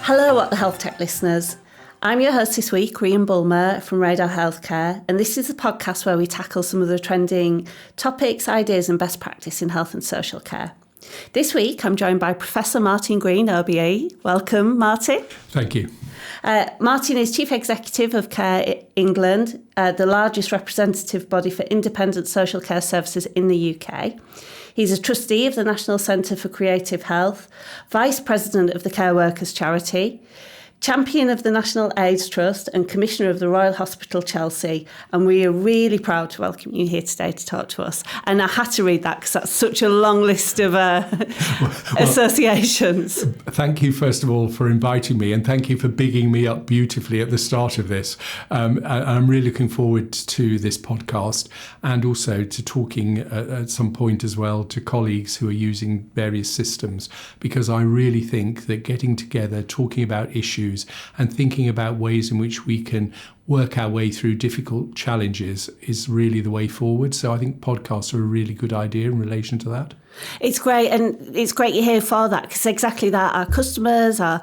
Hello, HealthTech listeners. I'm your host this week, Rian Bulmer from Radar Healthcare, and this is a podcast where we tackle some of the trending topics, ideas and best practice in health and social care. This week, I'm joined by Professor Martin Green OBE. Welcome, Martin. Thank you. Martin is Chief Executive of Care England, the largest representative body for independent social care services in the UK. He's a trustee of the National Centre for Creative Health, Vice President of the Care Workers Charity, Champion of the National AIDS Trust and Commissioner of the Royal Hospital Chelsea. And we are really proud to welcome you here today to talk to us. And I had to read that because that's such a long list of associations. Thank you, first of all, for inviting me, and thank you for bigging me up beautifully at the start of this. I'm really looking forward to this podcast and also to talking at some point as well to colleagues who are using various systems, because I really think that getting together, talking about issues and thinking about ways in which we can work our way through difficult challenges is really the way forward. So I think podcasts are a really good idea in relation to that. It's great, and it's great you're here for that, because exactly that, our customers, our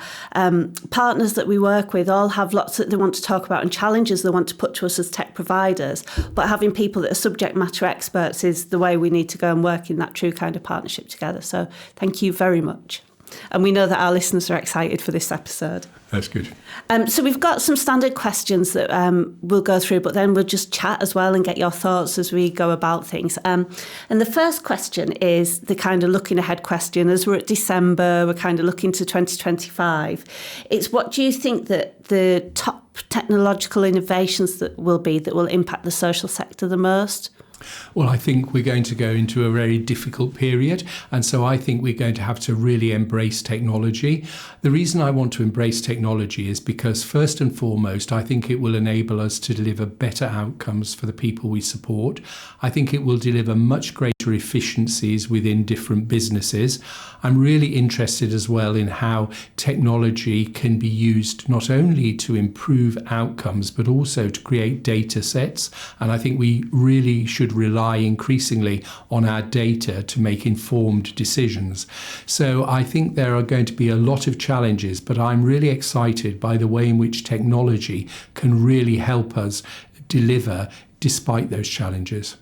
partners that we work with all have lots that they want to talk about and challenges they want to put to us as tech providers, but having people that are subject matter experts is the way we need to go and work in that true kind of partnership together. So thank you very much. And we know that our listeners are excited for this episode. That's good. So we've got some standard questions that we'll go through, but then we'll just chat as well and get your thoughts as we go about things. And the first question is the kind of looking ahead question. As we're at December, we're kind of looking to 2025. It's what do you think that the top technological innovations that will impact the social sector the most? Well, I think we're going to go into a very difficult period, and so I think we're going to have to really embrace technology. The reason I want to embrace technology is because, first and foremost, I think it will enable us to deliver better outcomes for the people we support. I think it will deliver much greater efficiencies within different businesses. I'm really interested as well in how technology can be used not only to improve outcomes, but also to create data sets. And I think we really should rely increasingly on our data to make informed decisions. So I think there are going to be a lot of challenges, but I'm really excited by the way in which technology can really help us deliver despite those challenges.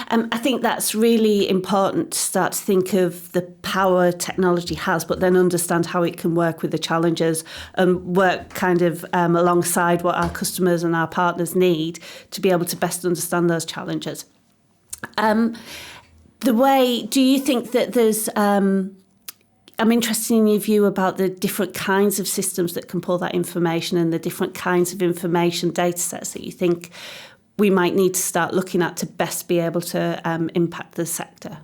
I think that's really important to start to think of the power technology has, but then understand how it can work with the challenges and work kind of alongside what our customers and our partners need to be able to best understand those challenges. Do you think that there's, I'm interested in your view about the different kinds of systems that can pull that information and the different kinds of information data sets that you think we might need to start looking at to best be able to impact the sector?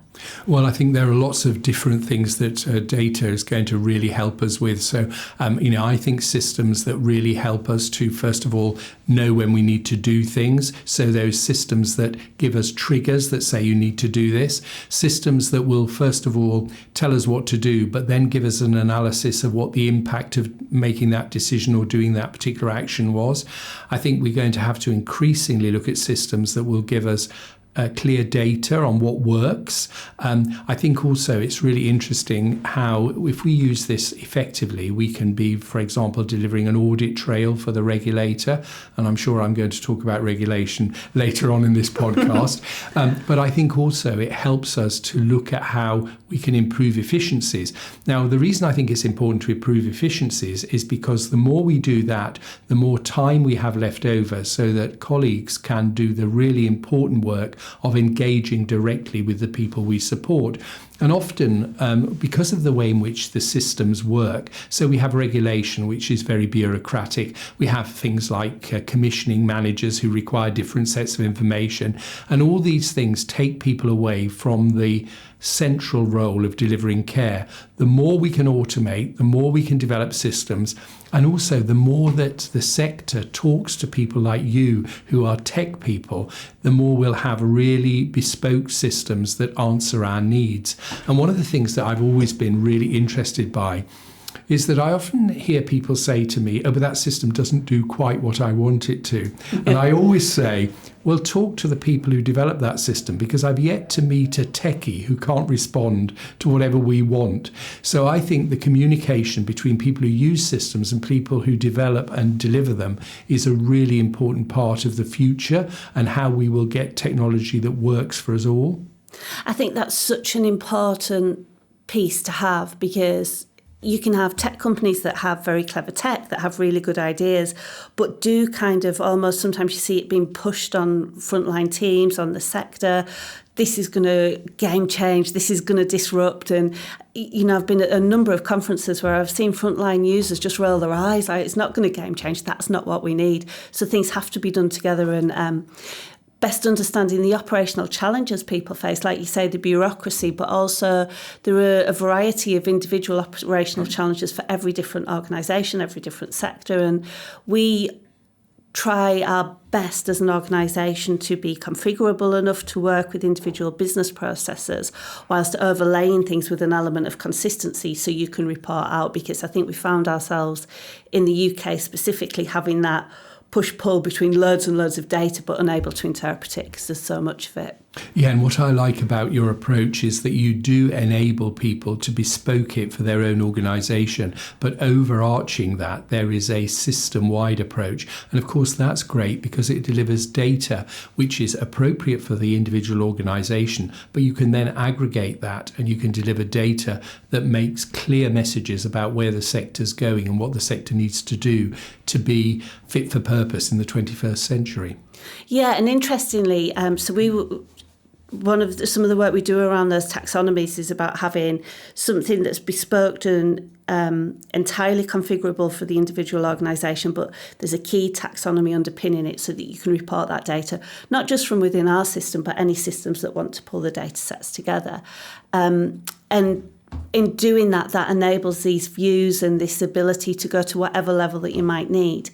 Well, I think there are lots of different things that data is going to really help us with. So, I think systems that really help us to, first of all, know when we need to do things. So those systems that give us triggers that say you need to do this. Systems that will, first of all, tell us what to do, but then give us an analysis of what the impact of making that decision or doing that particular action was. I think we're going to have to increasingly look at systems that will give us clear data on what works. I think also it's really interesting how if we use this effectively, we can be, for example, delivering an audit trail for the regulator. And I'm sure I'm going to talk about regulation later on in this podcast. But I think also it helps us to look at how we can improve efficiencies. Now, the reason I think it's important to improve efficiencies is because the more we do that, the more time we have left over so that colleagues can do the really important work of engaging directly with the people we support. And often, because of the way in which the systems work, so we have regulation, which is very bureaucratic. We have things like commissioning managers who require different sets of information. And all these things take people away from the central role of delivering care. The more we can automate, the more we can develop systems, and also the more that the sector talks to people like you who are tech people, the more we'll have really bespoke systems that answer our needs. And one of the things that I've always been really interested by is that I often hear people say to me, oh, but that system doesn't do quite what I want it to. And I always say, Well, talk to the people who develop that system, because I've yet to meet a techie who can't respond to whatever we want. So I think the communication between people who use systems and people who develop and deliver them is a really important part of the future and how we will get technology that works for us all. I think that's such an important piece to have, because you can have tech companies that have very clever tech, that have really good ideas, but do kind of almost, sometimes you see it being pushed on frontline teams, on the sector. This is going to game change, this is going to disrupt. And, I've been at a number of conferences where I've seen frontline users just roll their eyes, like, it's not going to game change, that's not what we need. So things have to be done together, and best understanding the operational challenges people face, like you say, the bureaucracy, but also there are a variety of individual operational challenges for every different organisation, every different sector. And we try our best as an organisation to be configurable enough to work with individual business processes, whilst overlaying things with an element of consistency so you can report out, because I think we found ourselves in the UK specifically having that push-pull between loads and loads of data but unable to interpret it because there's so much of it. Yeah, and what I like about your approach is that you do enable people to bespoke it for their own organisation, but overarching that, there is a system-wide approach. And of course, that's great because it delivers data which is appropriate for the individual organisation, but you can then aggregate that and you can deliver data that makes clear messages about where the sector's going and what the sector needs to do to be fit for purpose in the 21st century. Yeah, and interestingly, some of the work we do around those taxonomies is about having something that's bespoke and entirely configurable for the individual organisation, but there's a key taxonomy underpinning it so that you can report that data, not just from within our system, but any systems that want to pull the data sets together. And in doing that, that enables these views and this ability to go to whatever level that you might need.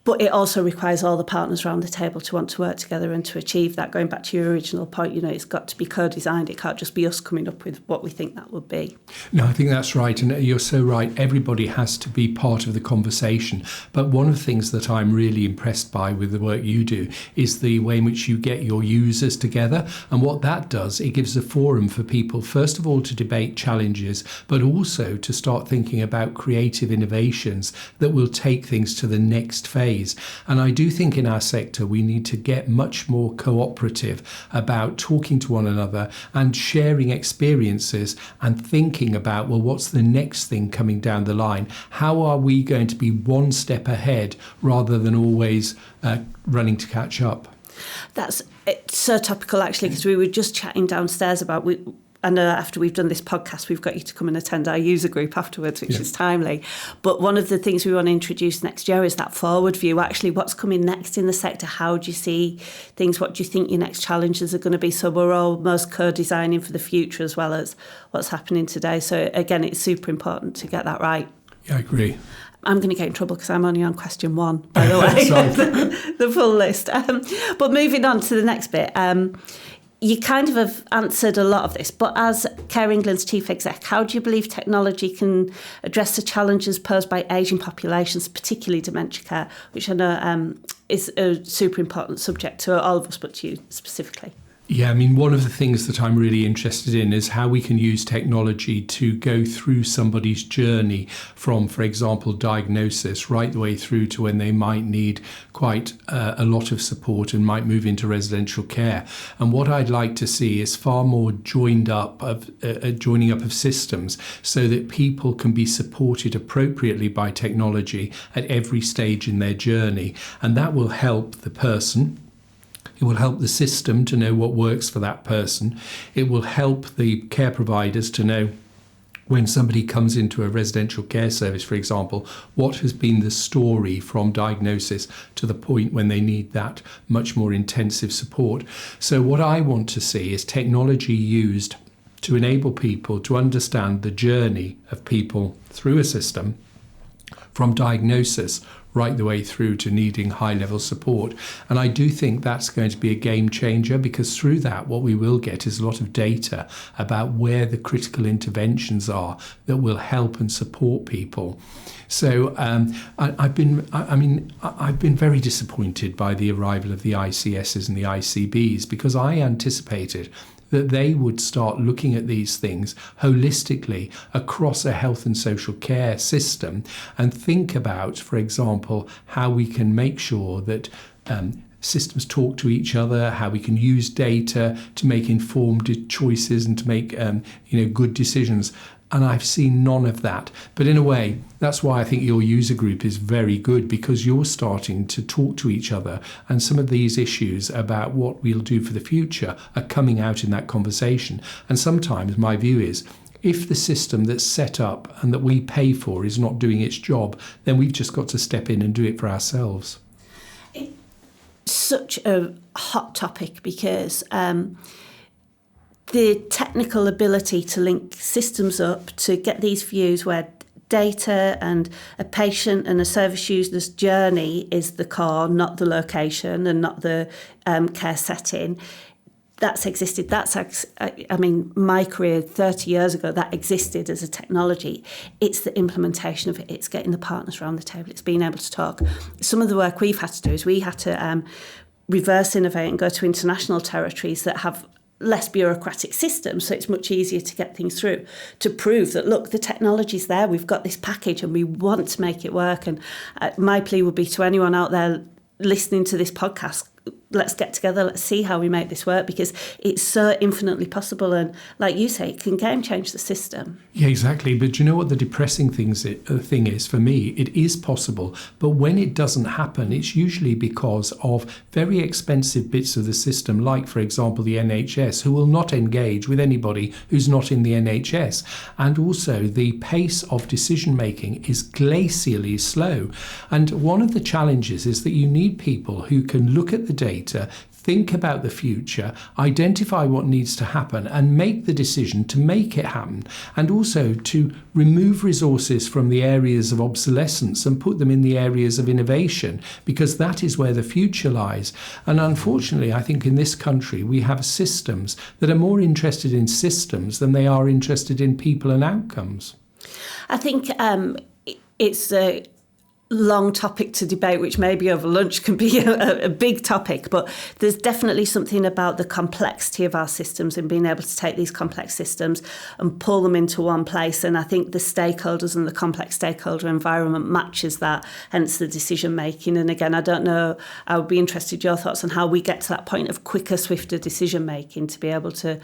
But it also requires all the partners around the table to want to work together and to achieve that. Going back to your original point, it's got to be co-designed. It can't just be us coming up with what we think that would be. No, I think that's right. And you're so right. Everybody has to be part of the conversation. But one of the things that I'm really impressed by with the work you do is the way in which you get your users together. And what that does, it gives a forum for people, first of all, to debate challenges, but also to start thinking about creative innovations that will take things to the next phase. And I do think in our sector we need to get much more cooperative about talking to one another and sharing experiences and thinking about, well, what's the next thing coming down the line? How are we going to be one step ahead rather than always running to catch up? It's so topical, actually, because we were just chatting downstairs about... I know after we've done this podcast, we've got you to come and attend our user group afterwards, which is timely. But one of the things we want to introduce next year is that forward view. Actually, what's coming next in the sector? How do you see things? What do you think your next challenges are going to be? So we're almost co-designing for the future as well as what's happening today. So again, it's super important to get that right. Yeah, I agree. I'm going to get in trouble because I'm only on question 1, by the way, the full list. But moving on to the next bit. You kind of have answered a lot of this, but as Care England's chief exec, how do you believe technology can address the challenges posed by ageing populations, particularly dementia care, which I know is a super important subject to all of us, but to you specifically? Yeah, I mean, one of the things that I'm really interested in is how we can use technology to go through somebody's journey from, for example, diagnosis right the way through to when they might need quite a lot of support and might move into residential care. And what I'd like to see is far more joining up of systems so that people can be supported appropriately by technology at every stage in their journey. And that will help the person. It will help the system to know what works for that person. It will help the care providers to know when somebody comes into a residential care service, for example, what has been the story from diagnosis to the point when they need that much more intensive support. So what I want to see is technology used to enable people to understand the journey of people through a system from diagnosis right the way through to needing high-level support. And I do think that's going to be a game changer, because through that what we will get is a lot of data about where the critical interventions are that will help and support people. So I've been very disappointed by the arrival of the ICSs and the ICBs, because I anticipated that they would start looking at these things holistically across a health and social care system and think about, for example, how we can make sure that systems talk to each other, how we can use data to make informed choices and to make good decisions. And I've seen none of that. But in a way, that's why I think your user group is very good, because you're starting to talk to each other. And some of these issues about what we'll do for the future are coming out in that conversation. And sometimes my view is, if the system that's set up and that we pay for is not doing its job, then we've just got to step in and do it for ourselves. It's such a hot topic, because the technical ability to link systems up to get these views where data and a patient and a service user's journey is the core, not the location and not the care setting. That's existed. My career 30 years ago, that existed as a technology. It's the implementation of it. It's getting the partners around the table. It's being able to talk. Some of the work we've had to do is we had to reverse innovate and go to international territories that have less bureaucratic systems, so it's much easier to get things through, to prove that, look, the technology's there, we've got this package and we want to make it work. And my plea would be to anyone out there listening to this podcast, let's get together, let's see how we make this work, because it's so infinitely possible. And like you say, it can game change the system. Yeah, exactly. But do you know what the depressing thing is for me? It is possible. But when it doesn't happen, it's usually because of very expensive bits of the system, like, for example, the NHS, who will not engage with anybody who's not in the NHS. And also the pace of decision making is glacially slow. And one of the challenges is that you need people who can look at the data, think about the future, identify what needs to happen and make the decision to make it happen, and also to remove resources from the areas of obsolescence and put them in the areas of innovation, because that is where the future lies. And unfortunately, I think in this country we have systems that are more interested in systems than they are interested in people and outcomes. I think it's a long topic to debate, which maybe over lunch can be a big topic, but there's definitely something about the complexity of our systems and being able to take these complex systems and pull them into one place. And I think the stakeholders and the complex stakeholder environment matches that, hence the decision making. And again, I don't know, I would be interested in your thoughts on how we get to that point of quicker, swifter decision making to be able to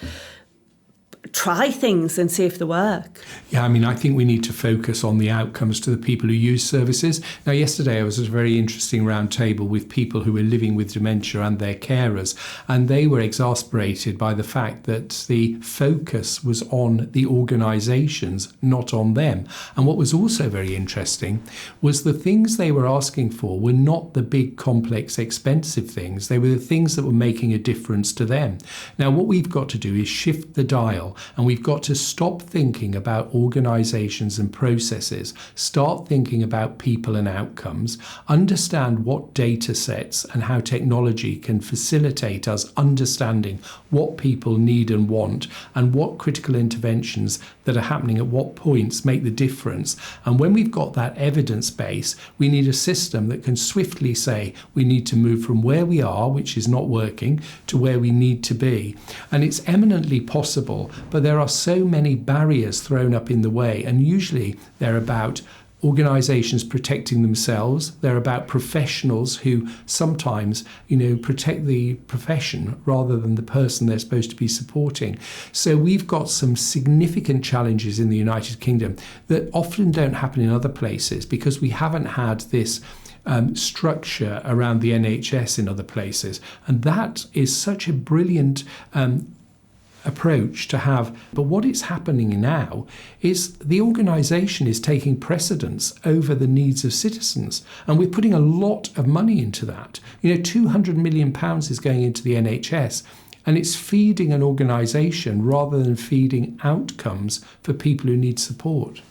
try things and see if they work. Yeah, I think we need to focus on the outcomes to the people who use services. Now, yesterday I was at a very interesting round table with people who were living with dementia and their carers, and they were exasperated by the fact that the focus was on the organisations, not on them. And what was also very interesting was the things they were asking for were not the big, complex, expensive things. They were the things that were making a difference to them. Now, what we've got to do is shift the dial. And we've got to stop thinking about organisations and processes, start thinking about people and outcomes, understand what data sets and how technology can facilitate us understanding what people need and want, and what critical interventions that are happening at what points make the difference. And when we've got that evidence base, we need a system that can swiftly say we need to move from where we are, which is not working, to where we need to be. And it's eminently possible, but there are so many barriers thrown up in the way, and usually they're about organisations protecting themselves. They're about professionals who sometimes, protect the profession rather than the person they're supposed to be supporting. So we've got some significant challenges in the United Kingdom that often don't happen in other places, because we haven't had this structure around the NHS in other places. And that is such a brilliant approach to have. But what is happening now is the organisation is taking precedence over the needs of citizens, and we're putting a lot of money into that. £200 million is going into the NHS, and it's feeding an organisation rather than feeding outcomes for people who need support.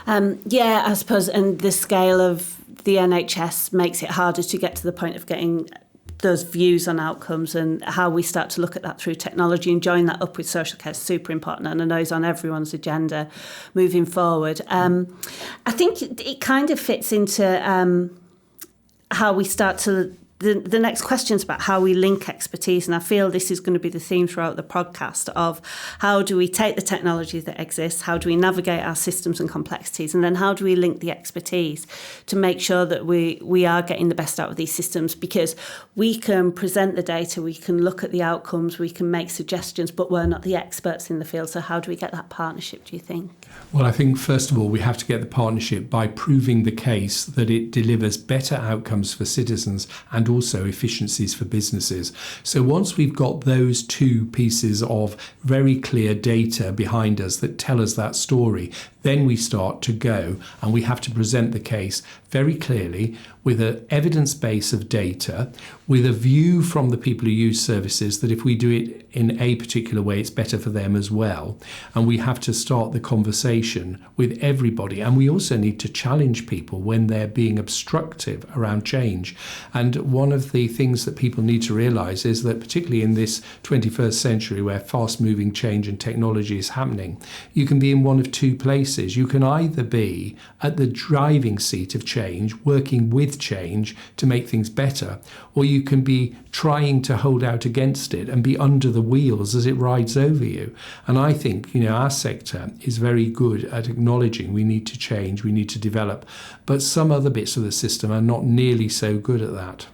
I suppose, and the scale of the NHS makes it harder to get to the point of getting those views on outcomes, and how we start to look at that through technology and join that up with social care is super important, and I know it's on everyone's agenda moving forward. I think it kind of fits into how we start to... The next question is about how we link expertise, and I feel this is going to be the theme throughout the podcast of how do we take the technology that exists, how do we navigate our systems and complexities, and then how do we link the expertise to make sure that we are getting the best out of these systems, because we can present the data, we can look at the outcomes, we can make suggestions, but we're not the experts in the field. So how do we get that partnership, do you think? Well, I think first of all we have to get the partnership by proving the case that it delivers better outcomes for citizens and also efficiencies for businesses. So once we've got those two pieces of very clear data behind us that tell us that story, then we start to go and we have to present the case very clearly with an evidence base of data, with a view from the people who use services that if we do it in a particular way, it's better for them as well. And we have to start the conversation with everybody. And we also need to challenge people when they're being obstructive around change. And one of the things that people need to realise is that particularly in this 21st century where fast-moving change and technology is happening, you can be in one of two places. You can either be at the driving seat of change, working with change to make things better, or you can be trying to hold out against it and be under the wheels as it rides over you. And I think, our sector is very good at acknowledging we need to change, we need to develop, but some other bits of the system are not nearly so good at that.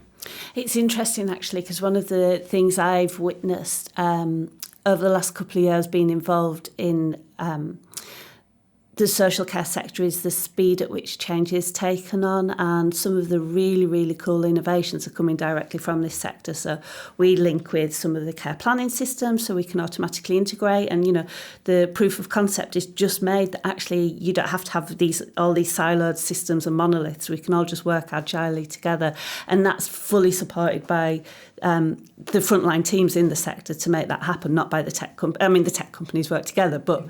It's interesting, actually, because one of the things I've witnessed over the last couple of years being involved in the social care sector is the speed at which change is taken on, and some of the really, really cool innovations are coming directly from this sector. So we link with some of the care planning systems so we can automatically integrate, and the proof of concept is just made that actually you don't have to have all these siloed systems and monoliths. We can all just work agilely together, and that's fully supported by the frontline teams in the sector to make that happen, not by the tech companies. The tech companies work together, but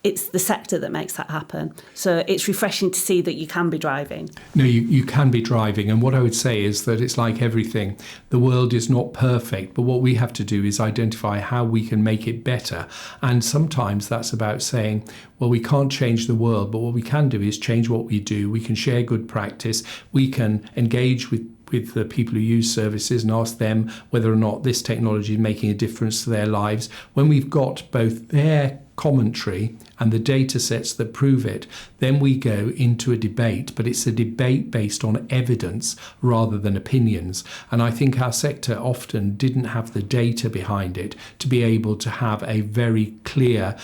it's the sector that makes that happen. So it's refreshing to see that you can be driving. No, you can be driving. And what I would say is that it's like everything. The world is not perfect, but what we have to do is identify how we can make it better. And sometimes that's about saying, well, we can't change the world, but what we can do is change what we do. We can share good practice. We can engage with the people who use services and ask them whether or not this technology is making a difference to their lives. When we've got both their commentary and the data sets that prove it, then we go into a debate, but it's a debate based on evidence rather than opinions. And I think our sector often didn't have the data behind it to be able to have a very clear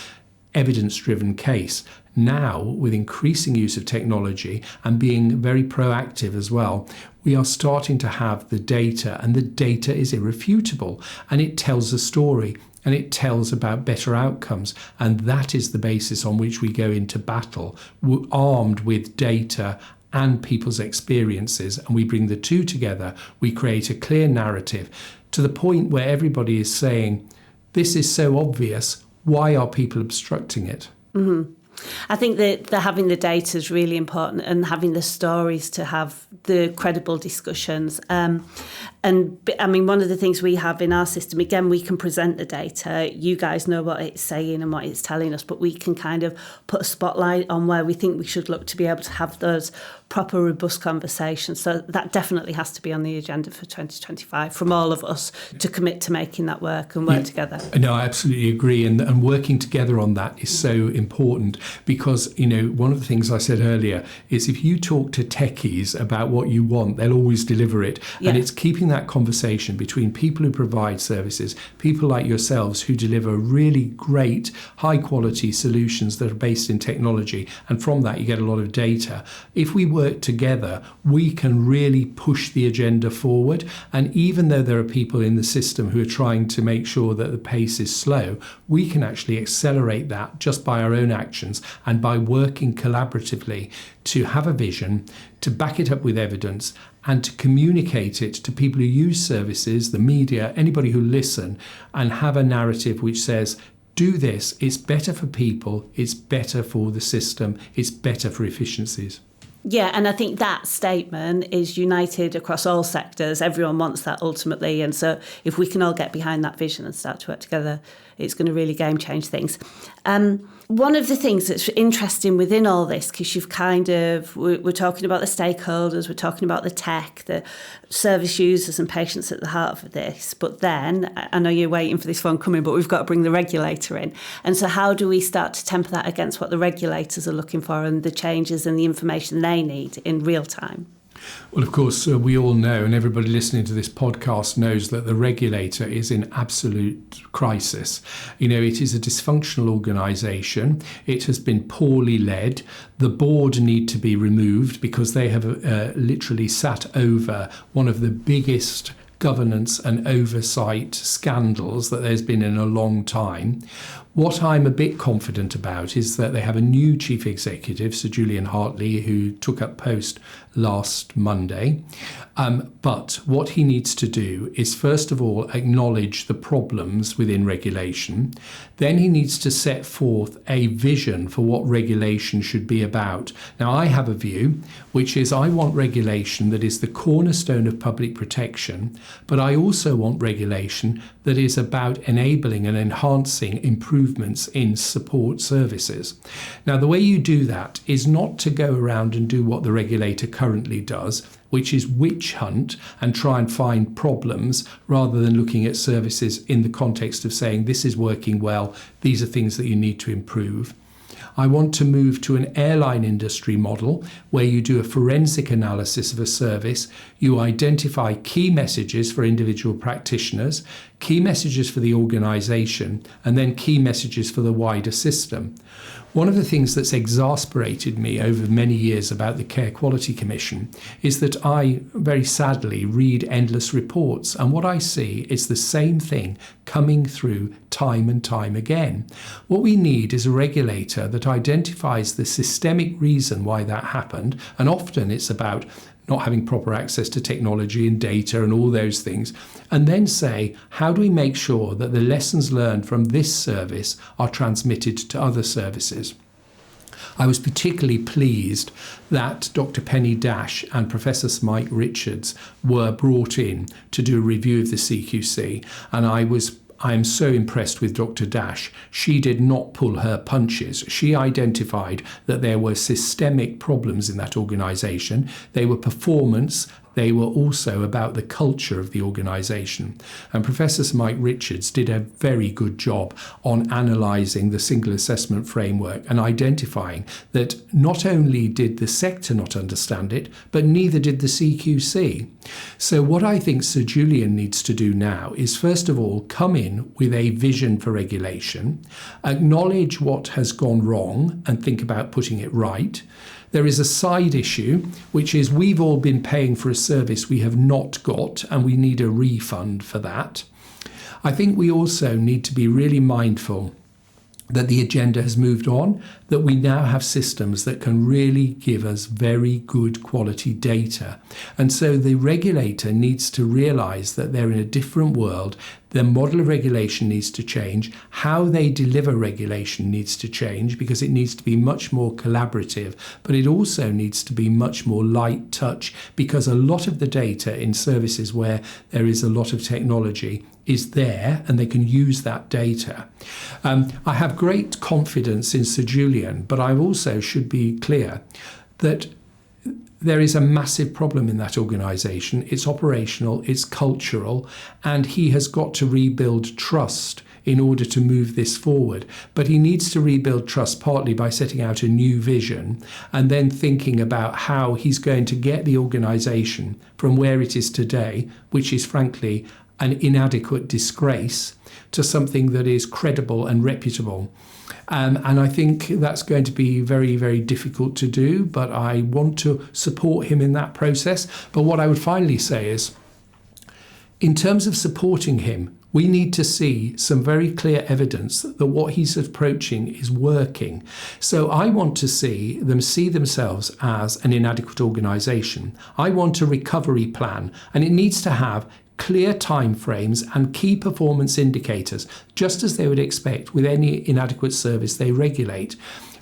evidence-driven case. Now, with increasing use of technology and being very proactive as well, we are starting to have the data, and the data is irrefutable, and it tells a story, and it tells about better outcomes. And that is the basis on which we go into battle, armed with data and people's experiences, and we bring the two together. We create a clear narrative to the point where everybody is saying, this is so obvious, why are people obstructing it? Mm-hmm. I think that having the data is really important, and having the stories to have the credible discussions. And I mean, one of the things we have in our system, again, we can present the data. You guys know what it's saying and what it's telling us, but we can kind of put a spotlight on where we think we should look to be able to have those proper, robust conversations. So that definitely has to be on the agenda for 2025 from all of us to commit to making that work and work together. No, I absolutely agree. And working together on that is so important because, one of the things I said earlier is if you talk to techies about what you want, they'll always deliver it. Yeah. And it's keeping that conversation between people who provide services, people like yourselves who deliver really great, high quality solutions that are based in technology. And from that, you get a lot of data. If we work together, we can really push the agenda forward. And even though there are people in the system who are trying to make sure that the pace is slow, we can actually accelerate that just by our own actions and by working collaboratively to have a vision, to back it up with evidence, and to communicate it to people who use services, the media, anybody who listen, and have a narrative which says, do this, it's better for people, it's better for the system, it's better for efficiencies. Yeah, and I think that statement is united across all sectors. Everyone wants that ultimately. And so if we can all get behind that vision and start to work together, it's going to really game change things. One of the things that's interesting within all this, because we're talking about the stakeholders, we're talking about the tech, the service users and patients at the heart of this. But then, I know you're waiting for this one coming, but we've got to bring the regulator in. And so how do we start to temper that against what the regulators are looking for and the changes and the information they need in real time? Well, of course, we all know, and everybody listening to this podcast knows, that the regulator is in absolute crisis. It is a dysfunctional organisation. It has been poorly led. The board need to be removed because they have literally sat over one of the biggest governance and oversight scandals that there's been in a long time. What I'm a bit confident about is that they have a new chief executive, Sir Julian Hartley, who took up post last Monday. But what he needs to do is, first of all, acknowledge the problems within regulation. Then he needs to set forth a vision for what regulation should be about. Now, I have a view, which is I want regulation that is the cornerstone of public protection, but I also want regulation that is about enabling and enhancing improvements in support services. Now, the way you do that is not to go around and do what the regulator currently does, which is witch hunt and try and find problems rather than looking at services in the context of saying this is working well, these are things that you need to improve. I want to move to an airline industry model where you do a forensic analysis of a service, you identify key messages for individual practitioners, key messages for the organisation, and then key messages for the wider system. One of the things that's exasperated me over many years about the Care Quality Commission is that I, very sadly, read endless reports, and what I see is the same thing coming through time and time again. What we need is a regulator that identifies the systemic reason why that happened, and often it's about not having proper access to technology and data and all those things, and then say, how do we make sure that the lessons learned from this service are transmitted to other services? I was particularly pleased that Dr. Penny Dash and Professor Mike Richards were brought in to do a review of the CQC, and I am so impressed with Dr. Dash. She did not pull her punches. She identified that there were systemic problems in that organisation. They were performance. They were also about the culture of the organisation. And Professor Mike Richards did a very good job on analysing the single assessment framework and identifying that not only did the sector not understand it, but neither did the CQC. So what I think Sir Julian needs to do now is, first of all, come in with a vision for regulation, acknowledge what has gone wrong and think about putting it right. There is a side issue, which is we've all been paying for a service we have not got, and we need a refund for that. I think we also need to be really mindful that the agenda has moved on, that we now have systems that can really give us very good quality data. And so the regulator needs to realise that they're in a different world. Their model of regulation needs to change. How they deliver regulation needs to change because it needs to be much more collaborative, but it also needs to be much more light touch because a lot of the data in services where there is a lot of technology is there and they can use that data. I have great confidence in Sir Julian, but I also should be clear that there is a massive problem in that organisation. It's operational, it's cultural, and he has got to rebuild trust in order to move this forward. But he needs to rebuild trust partly by setting out a new vision and then thinking about how he's going to get the organisation from where it is today, which is frankly an inadequate disgrace, to something that is credible and reputable. And I think that's going to be very, very difficult to do, but I want to support him in that process. But what I would finally say is, in terms of supporting him, we need to see some very clear evidence that what he's approaching is working. So I want to see them see themselves as an inadequate organisation. I want a recovery plan, and it needs to have clear timeframes and key performance indicators, just as they would expect with any inadequate service they regulate.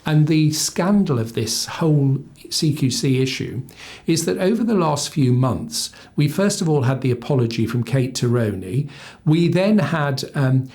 And the scandal of this whole CQC issue is that over the last few months, we first of all had the apology from Kate Taroney. We then had an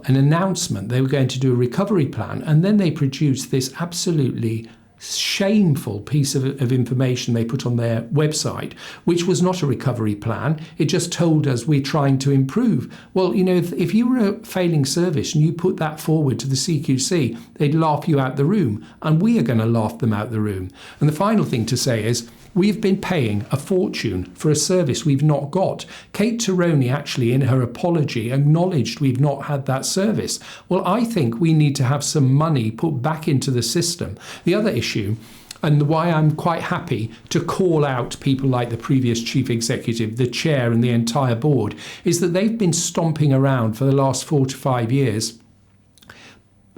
announcement they were going to do a recovery plan, and then they produced this absolutely shameful piece of information they put on their website, which was not a recovery plan. It just told us we're trying to improve. Well, if you were a failing service and you put that forward to the CQC, they'd laugh you out the room, and we are going to laugh them out the room. And the final thing to say is, we've been paying a fortune for a service we've not got. Kate Taroney actually, in her apology, acknowledged we've not had that service. Well, I think we need to have some money put back into the system. The other issue, and why I'm quite happy to call out people like the previous chief executive, the chair and the entire board, is that they've been stomping around for the last 4 to 5 years,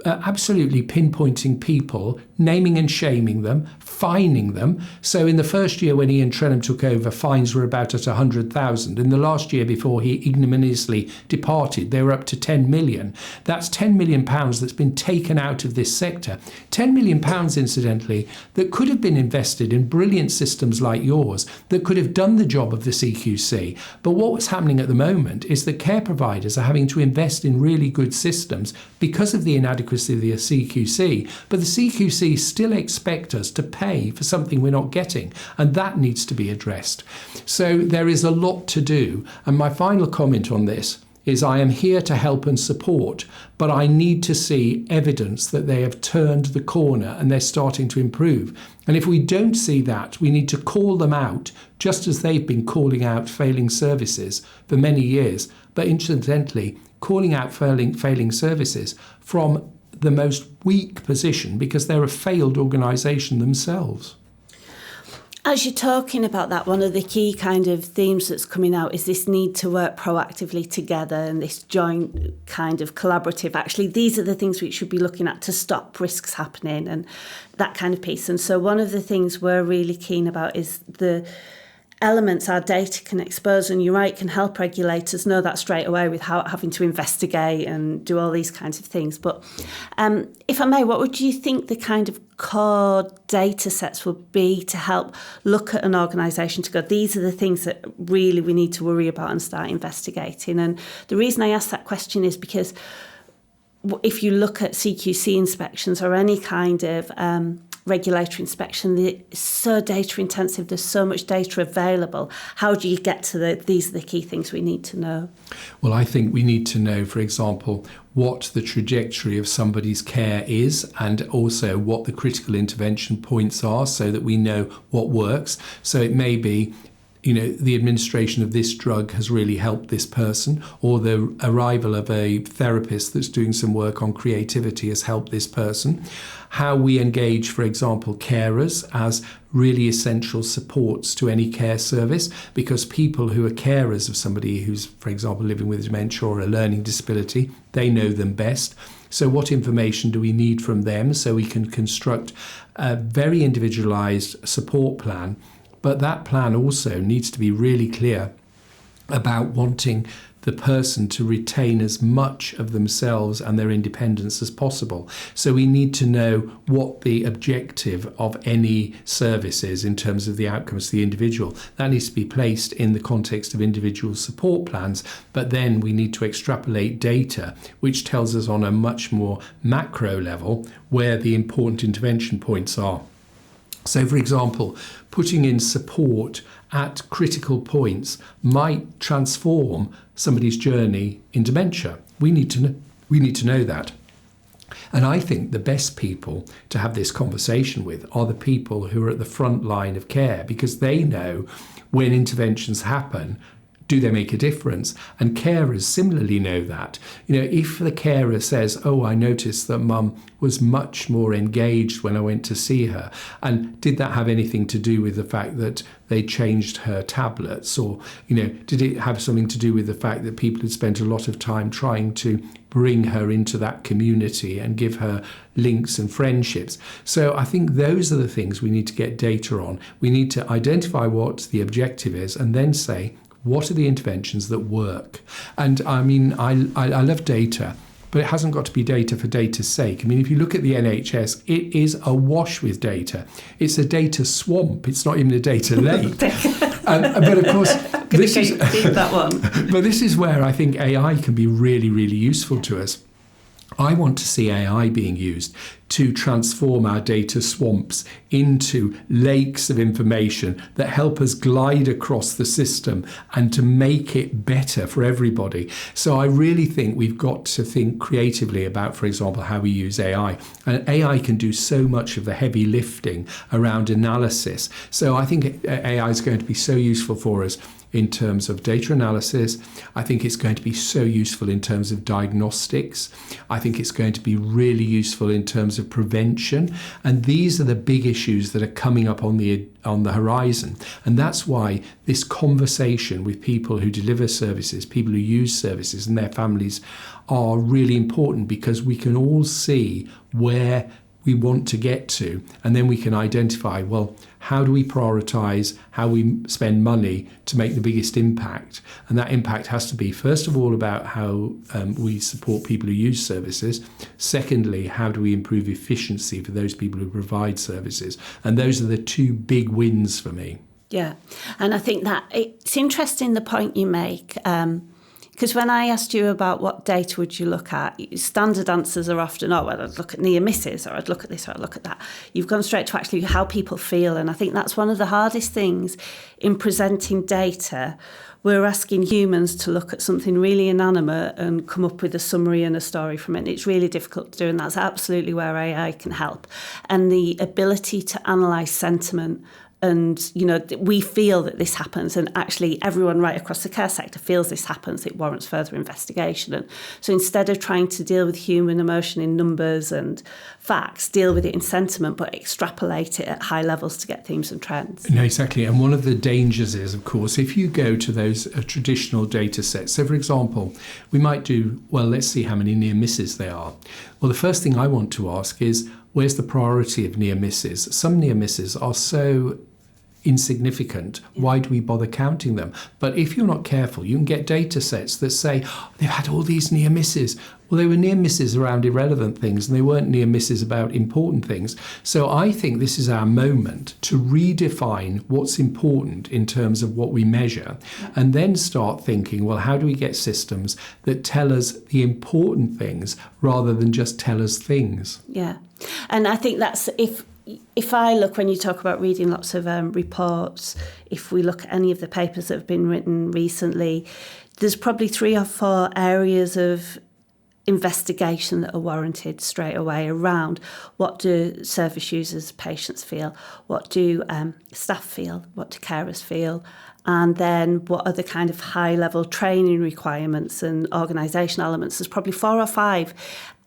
absolutely pinpointing people, naming and shaming them, fining them. So in the first year when Ian Trenham took over, fines were about at 100,000. In the last year before he ignominiously departed, they were up to 10 million. That's 10 million pounds that's been taken out of this sector. 10 million pounds, incidentally, that could have been invested in brilliant systems like yours that could have done the job of the CQC. But what's happening at the moment is that care providers are having to invest in really good systems because of the inadequacy of the CQC. But the CQC still expect us to pay for something we're not getting, and that needs to be addressed. So there is a lot to do. And my final comment on this is I am here to help and support, but I need to see evidence that they have turned the corner and they're starting to improve. And if we don't see that, we need to call them out, just as they've been calling out failing services for many years. But incidentally, calling out failing services from the most weak position because they're a failed organisation themselves. As you're talking about that, one of the key kind of themes that's coming out is this need to work proactively together and this joint kind of collaborative. Actually, these are the things we should be looking at to stop risks happening and that kind of piece. And so one of the things we're really keen about is the elements our data can expose, and you're right, can help regulators know that straight away without having to investigate and do all these kinds of things. But if I may, what would you think the kind of core data sets would be to help look at an organisation to go, these are the things that really we need to worry about and start investigating? And the reason I ask that question is because if you look at CQC inspections or any kind of regulatory inspection, it's so data intensive, there's so much data available. How do you get to these are the key things we need to know? Well, I think we need to know, for example, what the trajectory of somebody's care is and also what the critical intervention points are so that we know what works. So it may be, the administration of this drug has really helped this person, or the arrival of a therapist that's doing some work on creativity has helped this person. How we engage, for example, carers as really essential supports to any care service, because people who are carers of somebody who's, for example, living with dementia or a learning disability, they know them best. So what information do we need from them so we can construct a very individualised support plan? But that plan also needs to be really clear about wanting the person to retain as much of themselves and their independence as possible. So we need to know what the objective of any service is in terms of the outcomes to the individual. That needs to be placed in the context of individual support plans, but then we need to extrapolate data which tells us on a much more macro level where the important intervention points are. So, for example, putting in support at critical points might transform somebody's journey in dementia. We need to know that. And I think the best people to have this conversation with are the people who are at the front line of care, because they know when interventions happen, do they make a difference? And carers similarly know that. If the carer says, I noticed that mum was much more engaged when I went to see her, and did that have anything to do with the fact that they changed her tablets? Or, did it have something to do with the fact that people had spent a lot of time trying to bring her into that community and give her links and friendships? So I think those are the things we need to get data on. We need to identify what the objective is and then say, what are the interventions that work? And I love data, but it hasn't got to be data for data's sake. I mean, if you look at the NHS, it is awash with data. It's a data swamp. It's not even a data lake. But of course, this is that one. But this is where I think AI can be really, really useful to us. I want to see AI being used to transform our data swamps into lakes of information that help us glide across the system and to make it better for everybody. So I really think we've got to think creatively about, for example, how we use AI. And AI can do so much of the heavy lifting around analysis. So I think AI is going to be so useful for us in terms of data analysis. I think it's going to be so useful in terms of diagnostics. I think it's going to be really useful in terms of prevention. And these are the big issues that are coming up on the horizon. And that's why this conversation with people who deliver services, people who use services and their families are really important, because we can all see where we want to get to, and then we can identify, well, how do we prioritize how we spend money to make the biggest impact? And that impact has to be, first of all, about how we support people who use services. Secondly, how do we improve efficiency for those people who provide services? And those are the two big wins for me. Yeah, and I think that it's interesting the point you make, because when I asked you about what data would you look at, standard answers are often, oh, well, I'd look at near misses, or I'd look at this, or I'd look at that. You've gone straight to actually how people feel. And I think that's one of the hardest things in presenting data. We're asking humans to look at something really inanimate and come up with a summary and a story from it. And it's really difficult to do, and that's absolutely where AI can help. And the ability to analyse sentiment. And, you know, we feel that this happens, and actually everyone right across the care sector feels this happens. It warrants further investigation. And so instead of trying to deal with human emotion in numbers and facts, deal with it in sentiment, but extrapolate it at high levels to get themes and trends. No, exactly. And one of the dangers is, of course, if you go to those traditional data sets, so for example, we might do, well, let's see how many near misses there are. Well, the first thing I want to ask is, where's the priority of near misses? Some near misses are so insignificant. Why do we bother counting them? But if you're not careful, you can get data sets that say, oh, they've had all these near misses. Well, they were near misses around irrelevant things, and they weren't near misses about important things. So I think this is our moment to redefine what's important in terms of what we measure, and then start thinking, well, how do we get systems that tell us the important things rather than just tell us things? Yeah. And I think that's, if I look, when you talk about reading lots of reports, if we look at any of the papers that have been written recently, there's probably 3 or 4 areas of investigation that are warranted straight away around what do service users, patients feel, what do staff feel, what do carers feel, and then what are the kind of high-level training requirements and organisation elements. There's probably 4 or 5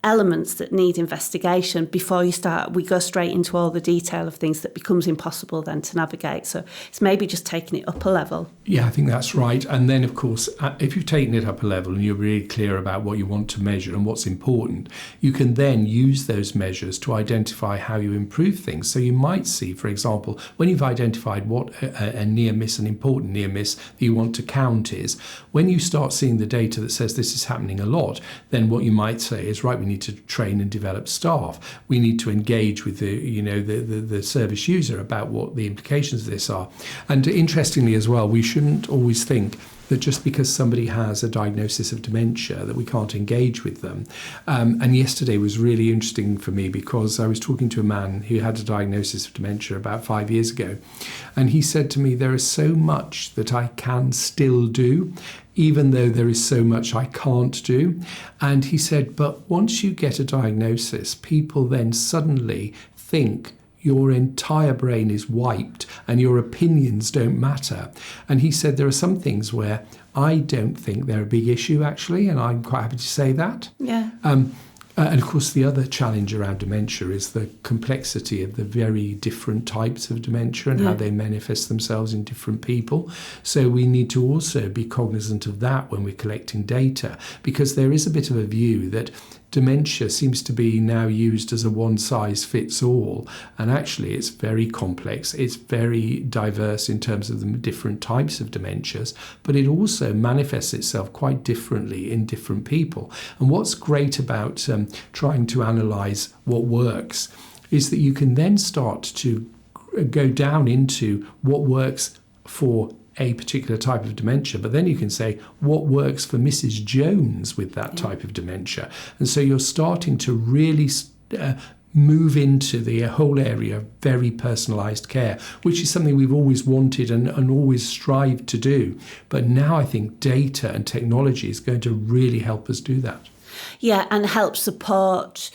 elements that need investigation before we go straight into all the detail of things that becomes impossible then to navigate. So it's maybe just taking it up a level. Yeah, I think that's right. And then, of course, if you've taken it up a level and you're really clear about what you want to measure and what's important, you can then use those measures to identify how you improve things. So you might see, for example, when you've identified what a near miss, an important near miss that you want to count is, when you start seeing the data that says this is happening a lot, then what you might say is, right, we need to train and develop staff. We need to engage with the service user about what the implications of this are. And interestingly as well, we shouldn't always think that just because somebody has a diagnosis of dementia that we can't engage with them. And yesterday was really interesting for me because I was talking to a man who had a diagnosis of dementia about 5 years ago. And he said to me, there is so much that I can still do, even though there is so much I can't do. And he said, but once you get a diagnosis, people then suddenly think your entire brain is wiped and your opinions don't matter. And he said there are some things where I don't think they're a big issue, actually, and I'm quite happy to say that. Yeah. And of course, the other challenge around dementia is the complexity of the very different types of dementia and how they manifest themselves in different people. So we need to also be cognizant of that when we're collecting data, because there is a bit of a view that dementia seems to be now used as a one-size-fits-all, and actually it's very complex, it's very diverse in terms of the different types of dementias, but it also manifests itself quite differently in different people. And what's great about trying to analyse what works is that you can then start to go down into what works for a particular type of dementia, but then you can say what works for Mrs. Jones with that type of dementia. And so you're starting to really move into the whole area of very personalised care, which is something we've always wanted and always strived to do. But now I think data and technology is going to really help us do that. Yeah, and help support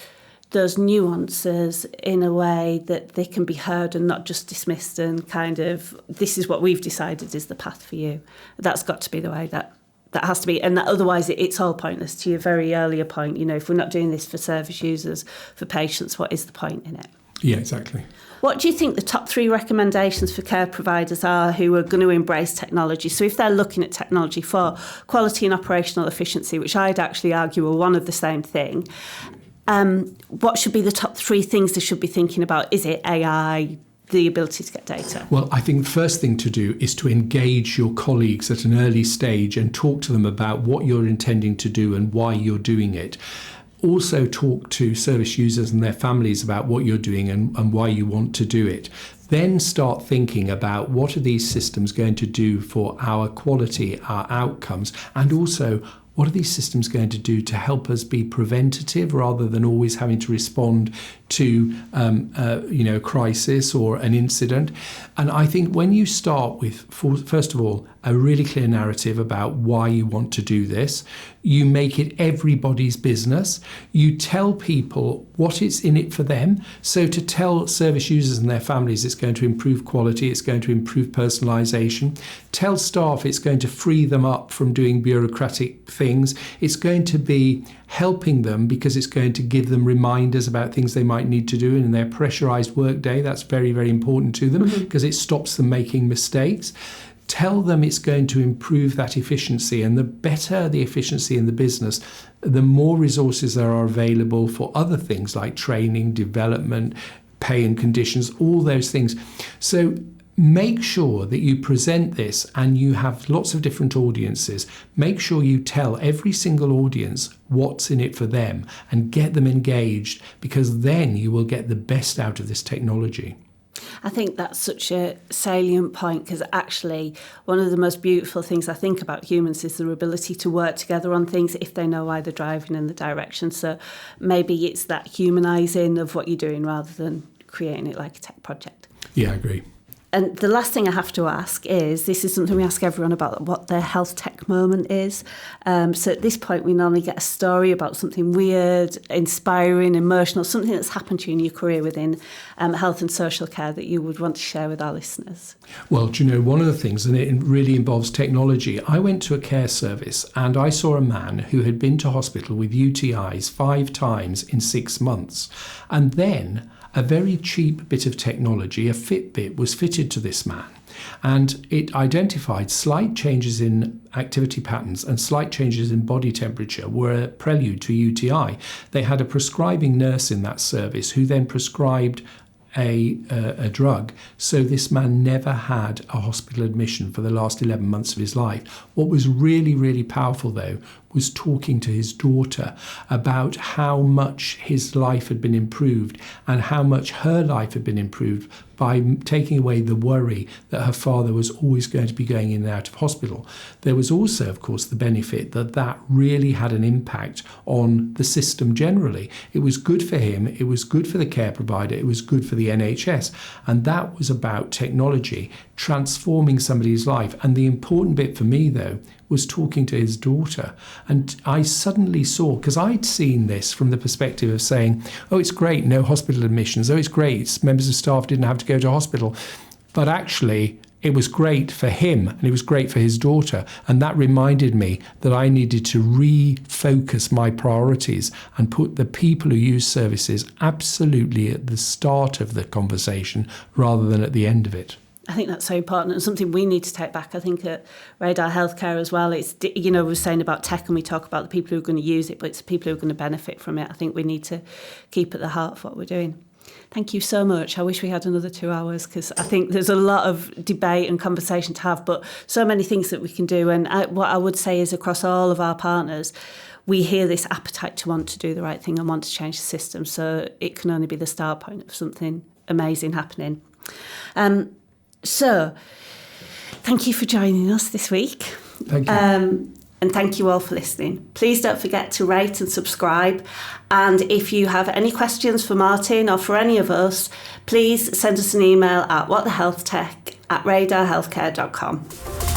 those nuances in a way that they can be heard and not just dismissed and kind of, this is what we've decided is the path for you. That's got to be the way that has to be. And that otherwise it's all pointless. To your very earlier point, if we're not doing this for service users, for patients, what is the point in it? Yeah, exactly. What do you think the top 3 recommendations for care providers are who are going to embrace technology? So if they're looking at technology for quality and operational efficiency, which I'd actually argue are one of the same thing, what should be the top 3 things they should be thinking about? Is it AI, the ability to get data? Well, I think the first thing to do is to engage your colleagues at an early stage and talk to them about what you're intending to do and why you're doing it. Also talk to service users and their families about what you're doing and why you want to do it. Then start thinking about what are these systems going to do for our quality, our outcomes, and also what are these systems going to do to help us be preventative rather than always having to respond to a crisis or an incident. And I think when you start with, first of all, a really clear narrative about why you want to do this, you make it everybody's business. You tell people what is in it for them. So to tell service users and their families it's going to improve quality, it's going to improve personalisation. Tell staff it's going to free them up from doing bureaucratic things. It's going to be helping them because it's going to give them reminders about things they might need to do in their pressurised workday. That's very, very important to them because it stops them making mistakes. Tell them it's going to improve that efficiency, and the better the efficiency in the business, the more resources there are available for other things like training, development, pay and conditions, all those things. So make sure that you present this and you have lots of different audiences. Make sure you tell every single audience what's in it for them and get them engaged, because then you will get the best out of this technology. I think that's such a salient point, because actually one of the most beautiful things I think about humans is their ability to work together on things if they know why they're driving in the direction. So maybe it's that humanising of what you're doing rather than creating it like a tech project. Yeah, I agree. And the last thing I have to ask is, this is something we ask everyone about, what their health tech moment is. So at this point, we normally get a story about something weird, inspiring, emotional, something that's happened to you in your career within health and social care that you would want to share with our listeners. Well, do you know, one of the things, and it really involves technology, I went to a care service and I saw a man who had been to hospital with UTIs 5 times in 6 months. And then a very cheap bit of technology, a Fitbit, was fitted to this man, and it identified slight changes in activity patterns and slight changes in body temperature were a prelude to UTI. They had a prescribing nurse in that service who then prescribed a drug, so this man never had a hospital admission for the last 11 months of his life. What was really, really powerful, though, was talking to his daughter about how much his life had been improved and how much her life had been improved by taking away the worry that her father was always going to be going in and out of hospital. There was also, of course, the benefit that that really had an impact on the system generally. It was good for him, it was good for the care provider, it was good for the NHS. And that was about technology transforming somebody's life. And the important bit for me, though, was talking to his daughter. And I suddenly saw, because I'd seen this from the perspective of saying, oh, it's great, no hospital admissions. Oh, it's great, members of staff didn't have to go to hospital. But actually, it was great for him and it was great for his daughter. And that reminded me that I needed to refocus my priorities and put the people who use services absolutely at the start of the conversation rather than at the end of it. I think that's so important and something we need to take back. I think at Radar Healthcare as well, it's, you know, we're saying about tech and we talk about the people who are going to use it, but it's the people who are going to benefit from it. I think we need to keep at the heart of what we're doing. Thank you so much. I wish we had another 2 hours because I think there's a lot of debate and conversation to have, but so many things that we can do. And what I would say is across all of our partners, we hear this appetite to want to do the right thing and want to change the system. So it can only be the start point of something amazing happening. So thank you for joining us this week. Thank you. And thank you all for listening. Please don't forget to rate and subscribe. And if you have any questions for Martin or for any of us, please send us an email at whatthehealthtech@radarhealthcare.com.